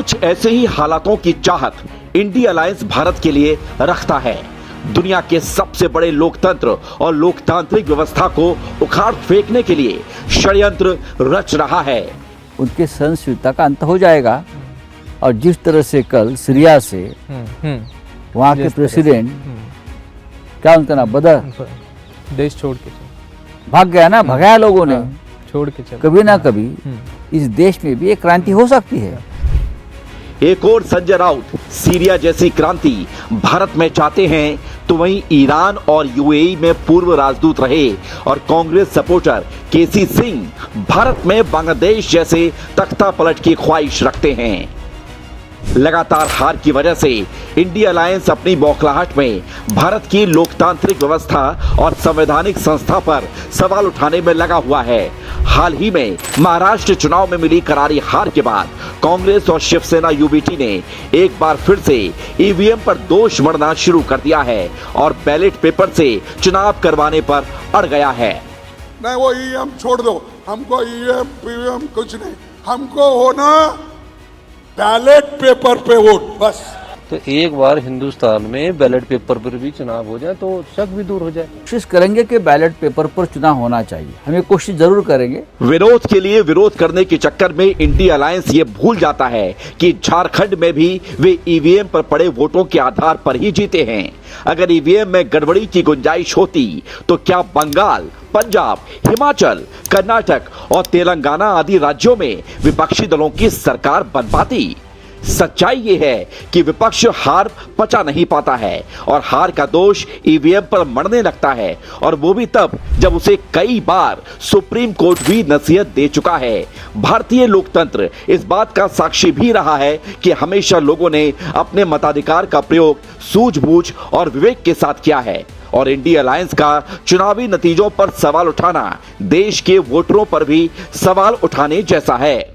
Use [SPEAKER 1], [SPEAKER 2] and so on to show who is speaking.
[SPEAKER 1] कुछ ऐसे ही हालातों की चाहत इंडिया अलायंस भारत के लिए रखता है। दुनिया के सबसे बड़े लोकतंत्र और लोकतांत्रिक व्यवस्था को उखाड़ फेंकने के लिए षड्यंत्र रच रहा है।
[SPEAKER 2] उनके सहिष्णुता का अंत हो जाएगा और जिस तरह से कल सीरिया से वहाँ के प्रेसिडेंट क्या उनका नाम बदर
[SPEAKER 3] देश छोड़ के
[SPEAKER 2] भाग गया ना, भगाया लोगों ने,
[SPEAKER 3] छोड़ के चल
[SPEAKER 2] कभी ना कभी इस देश में भी एक क्रांति हो सकती है।
[SPEAKER 1] एक और संजय राउत सीरिया जैसी क्रांति भारत में चाहते हैं, तो वहीं ईरान और यूएई में पूर्व राजदूत रहे और कांग्रेस सपोर्टर केसी सिंह भारत में बांग्लादेश जैसे तख्ता पलट की ख्वाहिश रखते हैं। लगातार हार की वजह से इंडिया अलायंस अपनी बौखलाहट में भारत की लोकतांत्रिक व्यवस्था और संवैधानिक संस्था पर सवाल उठाने में लगा हुआ है। हाल ही में महाराष्ट्र चुनाव में मिली करारी हार के बाद कांग्रेस और शिवसेना यूबीटी ने एक बार फिर से ईवीएम पर दोष मढ़ना शुरू कर दिया है और बैलेट पेपर से चुनाव करवाने पर अड़ गया है।
[SPEAKER 4] नहीं, वो ईवीएम छोड़ दो, हमको ईवीएम पीवीएम कुछ नहीं, हमको होना बैलेट पेपर पे वोट बस।
[SPEAKER 5] तो एक बार हिंदुस्तान में बैलेट पेपर पर भी चुनाव हो जाए तो शक भी दूर हो जाए।
[SPEAKER 2] कोशिश करेंगे कि बैलेट पेपर पर चुनाव होना चाहिए, हम ये कोशिश जरूर करेंगे।
[SPEAKER 1] विरोध के लिए विरोध करने के चक्कर में इंडिया अलायंस ये भूल जाता है कि झारखंड में भी वे ईवीएम पर पड़े वोटों के आधार पर ही जीते हैं। अगर ईवीएम में गड़बड़ी की गुंजाइश होती तो क्या बंगाल, पंजाब, हिमाचल, कर्नाटक और तेलंगाना आदि राज्यों में विपक्षी दलों की सरकार बन पाती? सच्चाई ये है कि विपक्ष हार पचा नहीं पाता है और हार का दोष ईवीएम पर मढ़ने लगता है, और वो भी तब जब उसे कई बार सुप्रीम कोर्ट भी नसीहत दे चुका है। भारतीय लोकतंत्र इस बात का साक्षी भी रहा है कि हमेशा लोगों ने अपने मताधिकार का प्रयोग सूझबूझ और विवेक के साथ किया है, और इंडिया अलायंस का चुनावी नतीजों पर सवाल उठाना देश के वोटरों पर भी सवाल उठाने जैसा है।